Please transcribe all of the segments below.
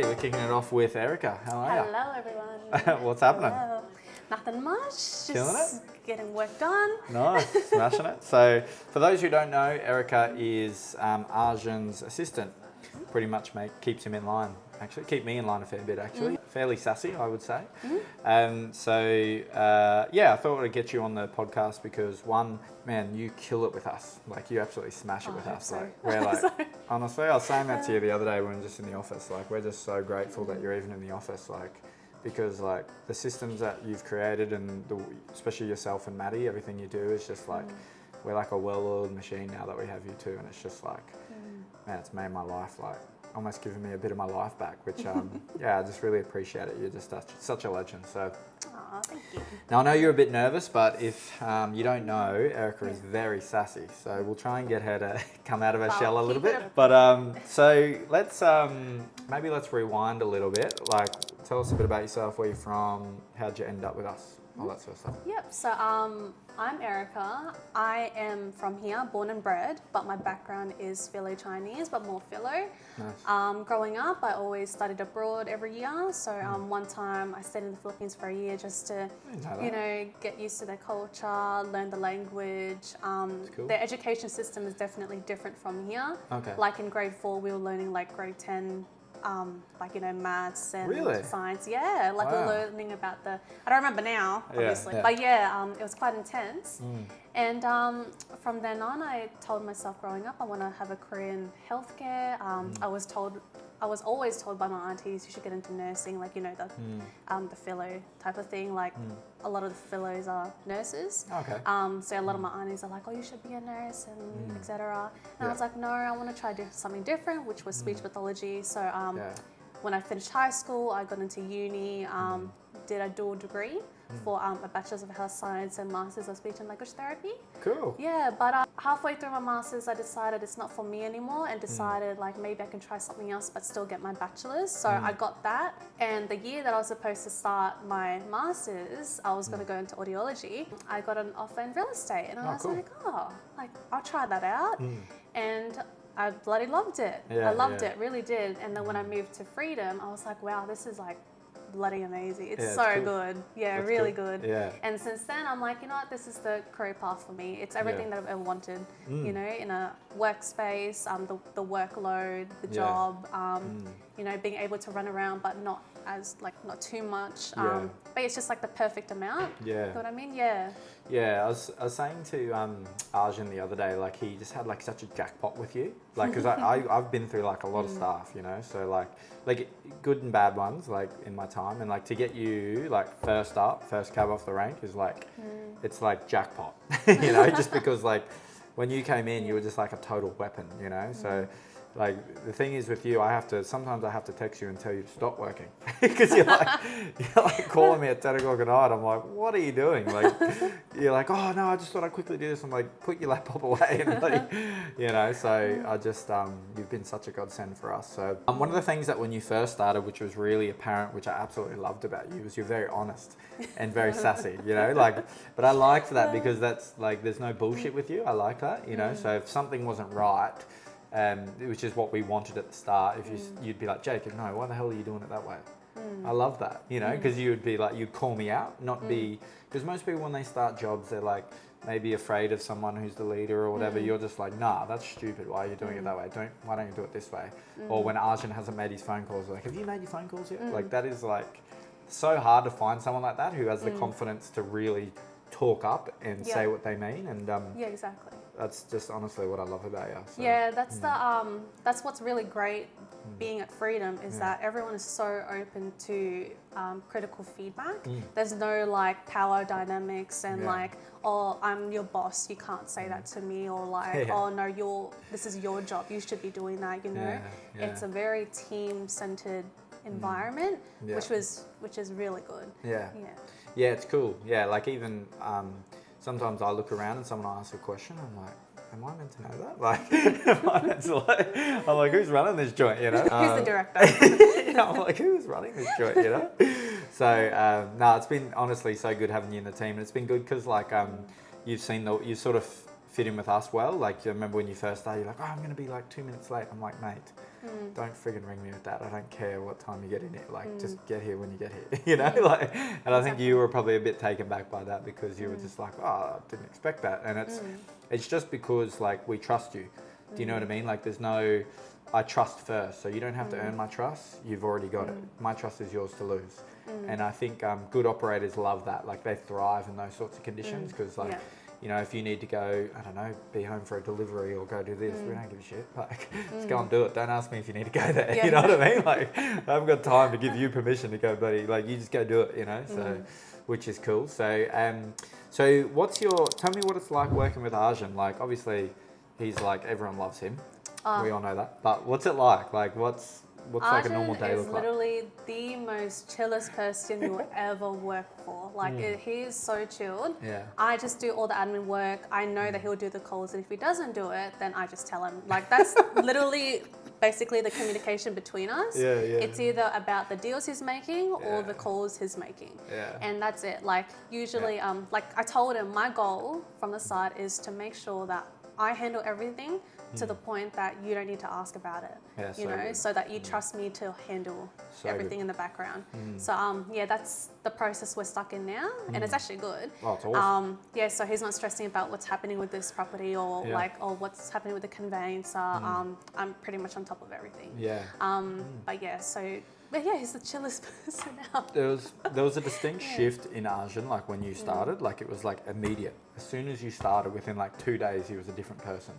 Alrighty, we're kicking it off with Erika. How are you? Hello, everyone. What's happening? Hello. Nothing much. Just Killing it? getting work done. Nice, smashing it. So, for those who don't know, Erika is Arjun's assistant. Pretty much keeps him in line. Actually, keep me in line a fair bit. Actually, fairly sassy, I would say. Yeah, I thought I'd get you on the podcast because one, man, you kill it with us. Like you absolutely smash it with us. So. Like we're like, honestly, I was saying that to you the other day when we were just in the office. Like we're just so grateful that you're even in the office. Like. Because like the systems that you've created and especially yourself and Maddie, everything you do is just like, we're like a well-oiled machine now that we have you too. And it's just like, man, it's made my life like, almost giving me a bit of my life back, which yeah, I just really appreciate it. You're just such a legend. So. Aw, thank you. Now I know you're a bit nervous, but if you don't know, Erika is very sassy. So we'll try and get her to come out of her shell a little bit. But so let's maybe let's rewind a little bit. Like, tell us a bit about yourself, where you're from, how'd you end up with us, all that sort of stuff. Yep. So I'm Erika. I am from here, born and bred, but my background is Philo-Chinese, but more Philo. Nice. Growing up, I always studied abroad every year. So one time I stayed in the Philippines for a year just to, get used to their culture, learn the language. Cool. Their education system is definitely different from here. Okay. Like in grade 4, we were learning like grade 10. Maths and science. Yeah, like we're learning about I don't remember now, obviously, but it was quite intense. And from then on, I told myself growing up, I want to have a career in healthcare. I was always told by my aunties you should get into nursing, like the philo type of thing. Like a lot of the philos are nurses. Okay. So a lot of my aunties are like, oh, you should be a nurse and etc. And I was like, no, I want to try something different, which was speech pathology. So when I finished high school, I got into uni, did a dual degree for a Bachelor's of Health Science and Master's of Speech and Language Therapy. Cool. Yeah, but halfway through my Master's, I decided it's not for me anymore and decided like maybe I can try something else but still get my Bachelor's. So I got that, and the year that I was supposed to start my Master's, I was going to go into audiology. I got an offer in real estate and I was like, I'll try that out. And I bloody loved it. I loved it, really did. And then when I moved to Freedom, I was like, wow, this is like bloody amazing. It's so cool. Good. Yeah, that's really good. Yeah. And since then, I'm like, you know what, this is the career path for me. It's everything that I've ever wanted, in a workspace, the workload, the job, being able to run around, but not too much. But it's just like the perfect amount. Yeah. You know what I mean? Yeah. Yeah, I was saying to Arjun the other day, like he just had like such a jackpot with you, like because I've been through like a lot of stuff, so like good and bad ones, like in my time, and like to get you like first cab off the rank is like it's like jackpot, just because like when you came in, you were just like a total weapon, so. Like the thing is with you, sometimes I have to text you and tell you to stop working because you're like calling me at 10 o'clock at night. I'm like, what are you doing? Like, you're like, oh no, I just thought I'd quickly do this. I'm like, put your laptop away and so I just, you've been such a godsend for us. So one of the things that when you first started, which was really apparent, which I absolutely loved about you, was you're very honest and very sassy, but I liked that because that's like, there's no bullshit with you. I like that, so if something wasn't right, which is what we wanted at the start. If you'd be like, Jacob, no, why the hell are you doing it that way? I love that, because you would be like, you'd call me out, not be, because most people when they start jobs, they're like maybe afraid of someone who's the leader or whatever. You're just like, nah, that's stupid. Why are you doing it that way? Why don't you do it this way? Or when Arjun hasn't made his phone calls, like, have you made your phone calls yet? Like that is like so hard to find someone like that who has the confidence to really talk up and say what they mean. And yeah, exactly. That's just honestly what I love about you. So, yeah, that's that's what's really great being at Freedom is that everyone is so open to critical feedback. There's no like power dynamics and like, oh, I'm your boss, you can't say that to me, or like, oh no, this is your job, you should be doing that. It's a very team-centered environment, which is really good. Yeah, it's cool. Yeah, like even sometimes I look around and someone asks a question, I'm like, am I meant to know that? Like, I'm like, who's running this joint, Who's the director? I'm like, who's running this joint, So, no, it's been honestly so good having you in the team. And it's been good because like, you've sort of fit in with us well. Like, you remember when you first started, you're like, oh, I'm going to be like 2 minutes late. I'm like, mate, don't friggin' ring me with that. I don't care what time you get in here. Like, just get here when you get here, you know? Like, and I think you were probably a bit taken back by that because you were just like, oh, I didn't expect that. And it's just because, like, we trust you. Do you know what I mean? Like, there's no, I trust first. So you don't have to earn my trust. You've already got it. My trust is yours to lose. And I think good operators love that. Like, they thrive in those sorts of conditions because, like, you know, if you need to go, I don't know, be home for a delivery or go do this, we don't give a shit. Like, just go and do it. Don't ask me if you need to go there. You know what I mean? Like, I haven't got time to give you permission to go, buddy. Like, you just go do it, you know? So, which is cool. So, so tell me what it's like working with Arjun. Like, obviously, he's like, everyone loves him. We all know that. But what's it like? Like, what's like a normal day look like? Arjun is literally the most chillest person you'll ever work for. Like, he is so chilled. Yeah. I just do all the admin work. I know that he'll do the calls, and if he doesn't do it, then I just tell him. Like, that's literally basically the communication between us. Yeah. It's either about the deals he's making or the calls he's making. Yeah. And that's it. Like, usually, like I told him, my goal from the start is to make sure that I handle everything to the point that you don't need to ask about it, you know, good. So that you trust me to handle everything in the background. So yeah, that's the process we're stuck in now, and it's actually good. Oh, it's awesome. Yeah, so he's not stressing about what's happening with this property or or what's happening with the conveyancer. I'm pretty much on top of everything. Yeah. But yeah, but yeah, he's the chillest person now. There was a distinct shift in Arjun, like when you started, like it was like immediate. As soon as you started, within like 2 days, he was a different person.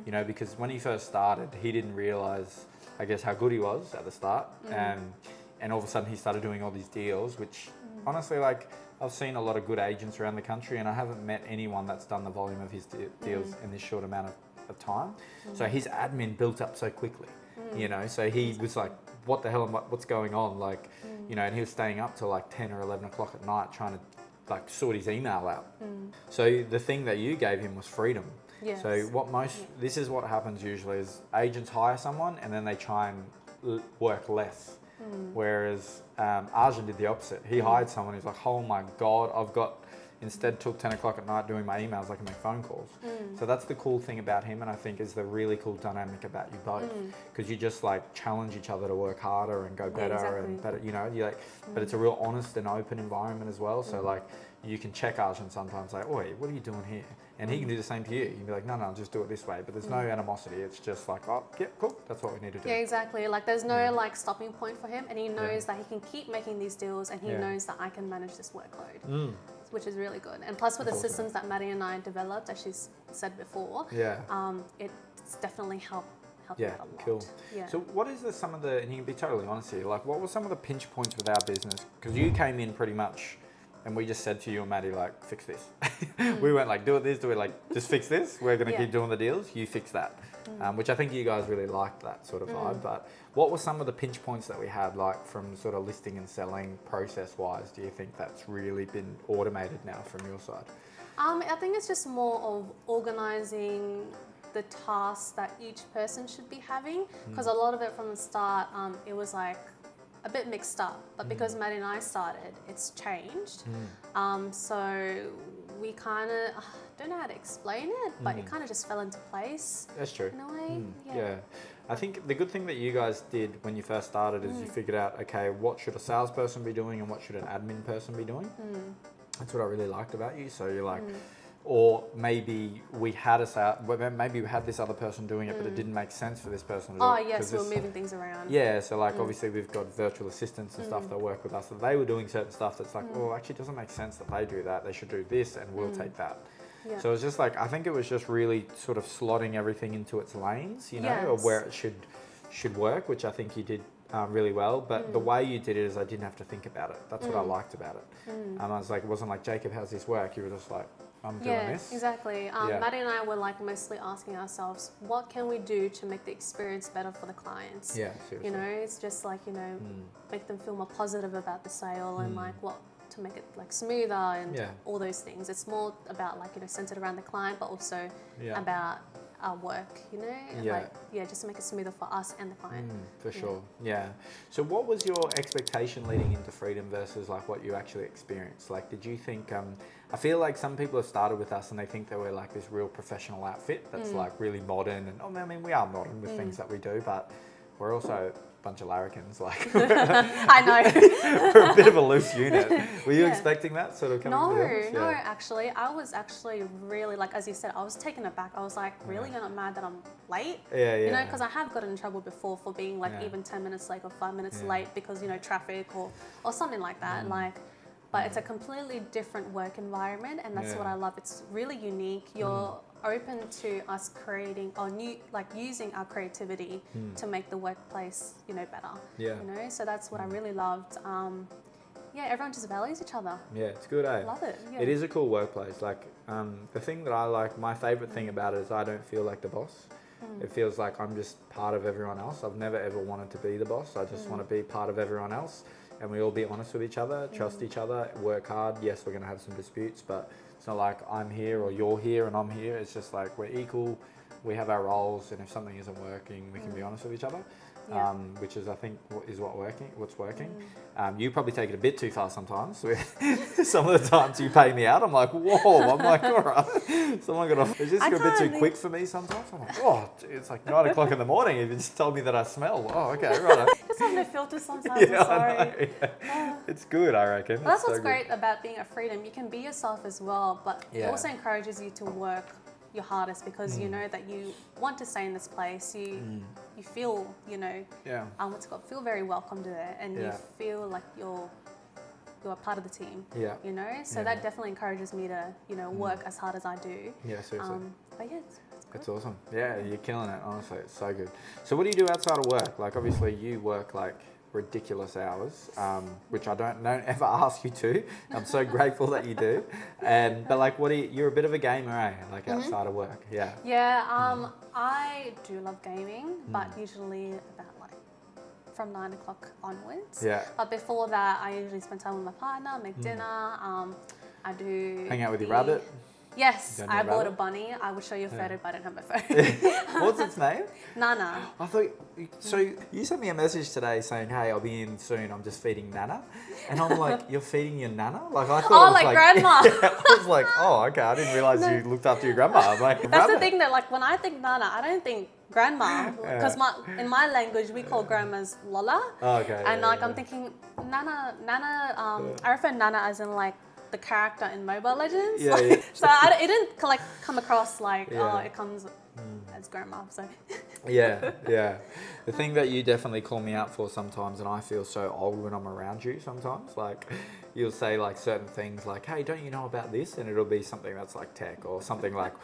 You know, because when he first started, he didn't realise, I guess, how good he was at the start. And all of a sudden he started doing all these deals, which honestly, like, I've seen a lot of good agents around the country and I haven't met anyone that's done the volume of his deals in this short amount of time. So his admin built up so quickly, you know, so he was like, what the hell, what's going on? Like, you know, and he was staying up till like 10 or 11 o'clock at night trying to like sort his email out. So the thing that you gave him was freedom. Yes. So this is what happens usually is agents hire someone and then they try and work less. Whereas Arjun did the opposite. He hired someone who's like, oh my God, instead till 10 o'clock at night doing my emails, I can make phone calls. So that's the cool thing about him, and I think is the really cool dynamic about you both, because you just like challenge each other to work harder and go better and better, you know, you like, but it's a real honest and open environment as well. So like you can check Arjun sometimes like, oi, what are you doing here? And he can do the same to you. You can be like, no, just do it this way. But there's no animosity. It's just like, oh, yeah, cool. That's what we need to do. Yeah, exactly. Like there's no like stopping point for him, and he knows that he can keep making these deals, and he knows that I can manage this workload, which is really good. And plus with the systems that Maddie and I developed, as she's said before, it's definitely helped me out a lot. Cool. Yeah. So what is some of the, and you can be totally honest here, like what were some of the pinch points with our business? Because you came in pretty much, and we just said to you and Maddie, like, fix this. We weren't like, do it like, just fix this. We're going to keep doing the deals. You fix that. Which I think you guys really liked that sort of vibe. But what were some of the pinch points that we had, like from sort of listing and selling process-wise? Do you think that's really been automated now from your side? I think it's just more of organising the tasks that each person should be having. Because a lot of it from the start, it was like, a bit mixed up, but because Maddie and I started, it's changed. So we kind of, don't know how to explain it, but it kind of just fell into place. That's true. In a way, Yeah. I think the good thing that you guys did when you first started is you figured out, okay, what should a salesperson be doing and what should an admin person be doing? That's what I really liked about you. So you're like, or maybe we had this other person doing it, but it didn't make sense for this person to do it. Oh yes, we're moving things around. Yeah, so like obviously we've got virtual assistants and stuff that work with us, so they were doing certain stuff that's like, well, actually it doesn't make sense that they do that. They should do this, and we'll take that. Yeah. So it's just like, I think it was just really sort of slotting everything into its lanes, you know, or where it should work, which I think you did really well. But the way you did it is I didn't have to think about it. That's what I liked about it. I was like, it wasn't like, Jacob, how's this work? You were just like, I'm doing this. Exactly. Maddie and I were like mostly asking ourselves, what can we do to make the experience better for the clients? Yeah, seriously. You know, it's just like, you know, make them feel more positive about the sale and like what to make it like smoother and all those things. It's more about like, you know, centered around the client, but also about our work, you know, and Yeah. like just to make it smoother for us and the client. For sure. Yeah. So what was your expectation leading into Freedom versus like what you actually experienced? Like, did you think, I feel like some people have started with us and they think that we're like this real professional outfit that's like really modern, and I mean, we are modern with things that we do, but we're also a bunch of larrikins. Like, I know. we're a bit of a loose unit. Were you expecting that sort of coming to the office? No, actually, I was actually really, like, as you said, I was taken aback. I was like, really, you're not mad that I'm late? Yeah. You know, because I have gotten in trouble before for being like even 10 minutes late or 5 minutes late because, you know, traffic or something like that. Like, but it's a completely different work environment, and that's what I love. It's really unique. You're open to us creating or using our creativity to make the workplace, you know, better. Yeah. You know, so that's what I really loved. Everyone just values each other. Yeah, it's good, eh? Love it. Yeah. It is a cool workplace. Like, the thing that I like, my favourite thing about it is I don't feel like the boss. It feels like I'm just part of everyone else. I've never ever wanted to be the boss. I just want to be part of everyone else, and we all be honest with each other, trust each other, work hard. Yes, we're going to have some disputes, but it's not like I'm here or you're here and I'm here. It's just like we're equal. We have our roles, and if something isn't working, we can be honest with each other. Which is, I think, what's working. You probably take it a bit too far sometimes. Some of the times you pay me out, I'm like, whoa, I'm like, all right. Someone got off. It's just a bit too quick for me sometimes. I'm like, oh, it's like 9 o'clock in the morning. You just told me that I smell. Oh, okay, right. Just having a filter sometimes, I'm sorry. I know, yeah. It's good, I reckon. Well, that's what's great about being at Freedom. You can be yourself as well, but it Yeah. also encourages you to work your hardest because you know that you want to stay in this place. You feel, you know, feel very welcomed there, and you feel like you're a part of the team. Yeah. You know, so that definitely encourages me to, you know, work as hard as I do. Yeah, seriously. But yeah, It's awesome. Yeah, you're killing it, honestly. It's so good. So what do you do outside of work? Like, obviously you work like ridiculous hours, which I don't ever ask you to. I'm so grateful that you do. But like, you're a bit of a gamer, eh? Like outside of work. Yeah. Yeah, I do love gaming, but usually about like from 9 o'clock onwards. Yeah. But before that, I usually spend time with my partner, make dinner. I do Hang out with your rabbit? Yes, You got I any bought a rabbit? bunny. I will show you a photo, but I don't have my phone. What's its name? Nana. I thought, so you sent me a message today saying, hey, I'll be in soon, I'm just feeding Nana. And I'm like, you're feeding your Nana? Like, I thought Oh, it was like grandma. Yeah, I was like, oh, okay, I didn't realise you looked after your grandma. I'm like, That's the thing that, like, when I think Nana, I don't think grandma, because in my language we call grandmas Lola. Oh, okay. And like I'm thinking Nana. I refer Nana as in like the character in Mobile Legends. Yeah, Like, yeah. So it didn't like come across like it comes as grandma. So Yeah. The thing that you definitely call me out for sometimes, and I feel so old when I'm around you sometimes, like you'll say like certain things like, hey, don't you know about this? And it'll be something that's like tech or something like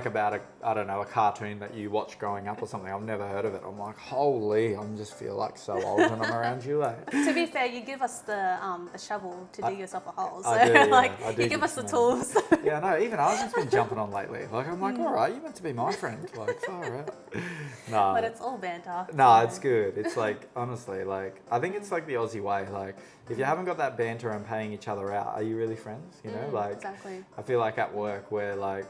about a cartoon that you watched growing up or something. I've never heard of it. I'm like, holy, I just feel like so old when I'm around you. Like. to be fair, you give us the shovel to dig yourself a hole. So I do, yeah. like I do you give us the some, tools. Yeah, no, even Arjun's been jumping on lately. Like, I'm like, all right, you're meant to be my friend. Like, far out. No. But it's all banter. No, it's good. It's like, honestly, like, I think it's like the Aussie way. Like, if you haven't got that banter and paying each other out, are you really friends? You know, like, Exactly. I feel like at work where like,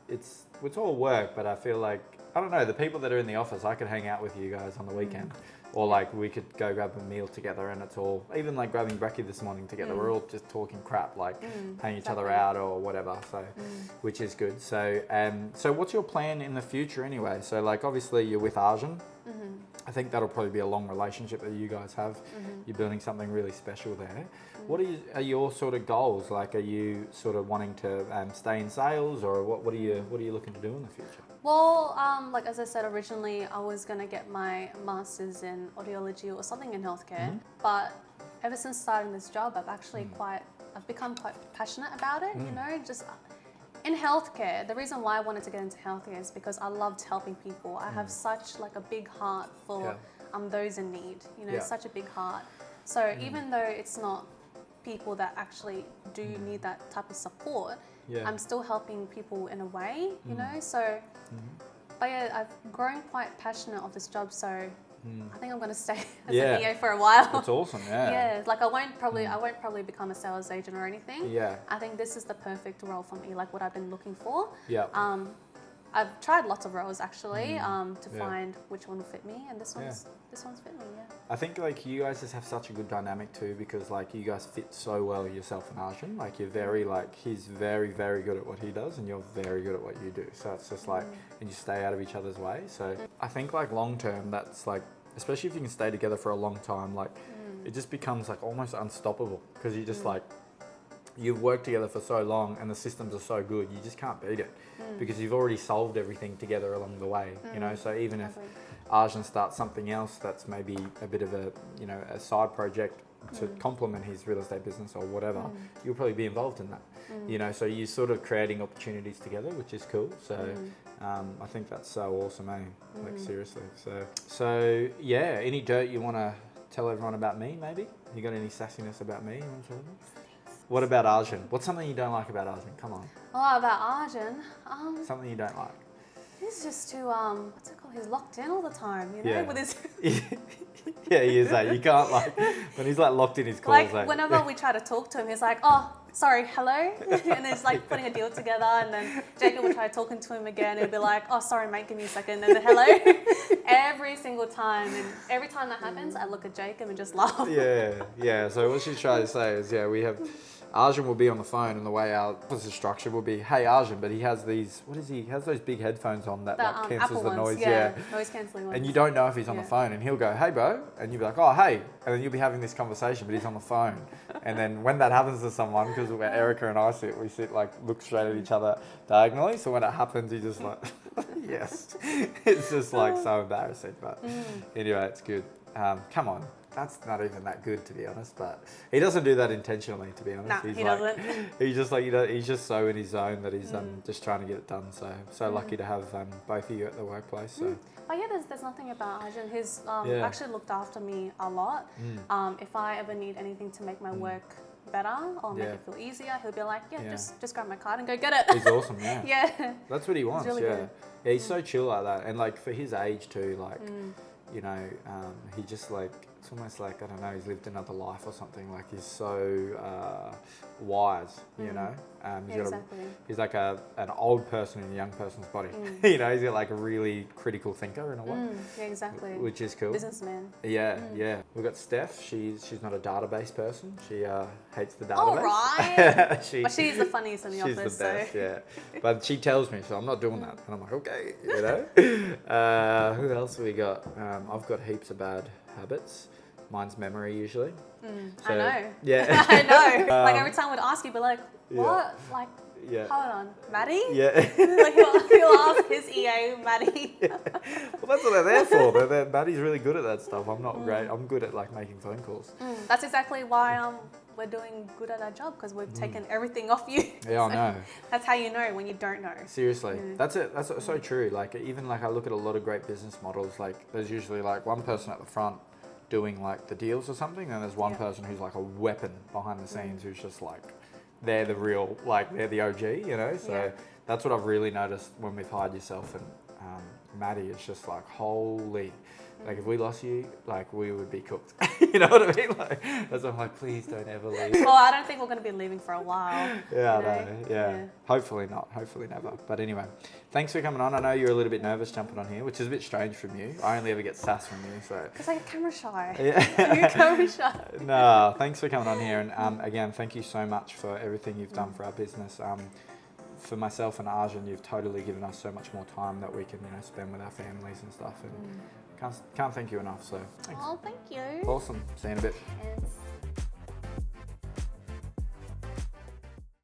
it's all work, but I feel like, I don't know, the people that are in the office, I could hang out with you guys on the weekend. Or like we could go grab a meal together and it's all, even like grabbing brekkie this morning together, we're all just talking crap, like paying each other out or whatever, so, which is good. So, so what's your plan in the future anyway? So like obviously you're with Arjun. I think that'll probably be a long relationship that you guys have. You're building something really special there. What are your sort of goals? Like, are you sort of wanting to stay in sales, or what are you looking to do in the future? Well, like as I said originally, I was gonna get my master's in audiology or something in healthcare. But ever since starting this job, I've become quite passionate about it. You know, just in healthcare. The reason why I wanted to get into healthcare is because I loved helping people. I have such like a big heart for those in need. You know, such a big heart. So even though it's not people that actually do need that type of support, I'm still helping people in a way, you know, so, but yeah, I've grown quite passionate of this job, so I think I'm going to stay as a VA for a while. That's awesome, Yeah, like I won't probably become a sales agent or anything. Yeah. I think this is the perfect role for me, like what I've been looking for. Yeah. I've tried lots of roles actually to Yeah. find which one will fit me, and this one's fit me. Yeah. I think like you guys just have such a good dynamic too, because like you guys fit so well, yourself and Arjun. Like you're very like, he's very, very good at what he does and you're very good at what you do. So it's just like, and you stay out of each other's way. So I think like long term, that's like, especially if you can stay together for a long time, like it just becomes like almost unstoppable, because you just like, you've worked together for so long and the systems are so good, you just can't beat it because you've already solved everything together along the way, you know. So even if Arjun starts something else that's maybe a bit of a, you know, a side project to complement his real estate business or whatever, you'll probably be involved in that, you know. So you're sort of creating opportunities together, which is cool. So I think that's so awesome, eh? Like seriously. So yeah, any dirt you want to tell everyone about me, maybe? You got any sassiness about me you want to tell them? What about Arjun? What's something you don't like about Arjun? Come on. Oh, about Arjun, Something you don't like. he's just too what's it called? He's locked in all the time, you know, Yeah. with his. Yeah, he is that. You can't like, when he's like locked in his calls. Like whenever we try to talk to him, he's like, "Oh, sorry, hello," and he's like putting a deal together, and then Jacob will try talking to him again. He'll be like, "Oh, sorry, mate, give me a second," and then hello, every single time. And every time that happens, I look at Jacob and just laugh. Yeah. So what she's trying to say is, we have, Arjun will be on the phone, and the way our office is structured will be, "Hey Arjun," but he has these, what is he? He has those big headphones on that like cancels Apple the ones, noise. noise cancelling ones. And you don't know if he's on the phone, and he'll go, "Hey bro," and you'll be like, "Oh hey," and then you'll be having this conversation, but he's on the phone. And then when that happens to someone, because where Erika and I sit, we sit like look straight at each other diagonally. So when it happens, you just like, yes, it's just like so embarrassing. But anyway, it's good. Come on. That's not even that good, to be honest, but he doesn't do that intentionally, to be honest. Nah, He's he like, doesn't. He's just like, you know, he's just so in his zone that he's just trying to get it done. So lucky to have both of you at the workplace. So But yeah, there's nothing about Arjun. He's actually looked after me a lot. If I ever need anything to make my work better or make it feel easier, he'll be like, just grab my card and go get it. he's awesome, yeah. Yeah. That's what he wants, really good. Yeah, he's so chill like that. And like for his age too, like, you know, he just like, it's almost like, I don't know, he's lived another life or something. Like he's so wise, you know. He's like an old person in a young person's body. You know, he's got like a really critical thinker in a way. Yeah, exactly. Which is cool. Businessman. Yeah. We've got Steph. She's not a database person. She hates the database. All right. But she's the funniest in the office. She's the best, yeah. But she tells me, so I'm not doing that. And I'm like, okay, you know. Who else have we got? I've got heaps of bad habits. Mine's memory usually. So, I know. Yeah. I know. Like every time we'd ask you, but like, what? Like, Yeah. hold on, Maddie? Yeah. Like he'll ask his EA, Maddie. Well, that's what they're there for. Maddie's really good at that stuff. I'm not great. I'm good at like making phone calls. That's exactly why we're doing good at our job, because we've taken everything off you. Yeah, I know. That's how you know when you don't know. Seriously, that's it. That's so true. Like even like I look at a lot of great business models. Like there's usually like one person at the front doing like the deals or something, and there's one person who's like a weapon behind the scenes who's just like, they're the real, like they're the OG, you know. So that's what I've really noticed when we've hired yourself and Maddie. It's just like, holy, like if we lost you, like we would be cooked. You know what I mean? Like that's why I'm like, please don't ever leave. Well, I don't think we're going to be leaving for a while. Yeah, you know? I know. Yeah. Hopefully not. Hopefully never. But anyway, thanks for coming on. I know you're a little bit nervous jumping on here, which is a bit strange from you. I only ever get sass from you, so. Because I'm camera shy. Yeah. You're camera shy. No, thanks for coming on here, and again, thank you so much for everything you've done for our business. For myself and Arjun, you've totally given us so much more time that we can, you know, spend with our families and stuff, and can't thank you enough. So thanks. Oh, thank you. Awesome. See you in a bit. Yes.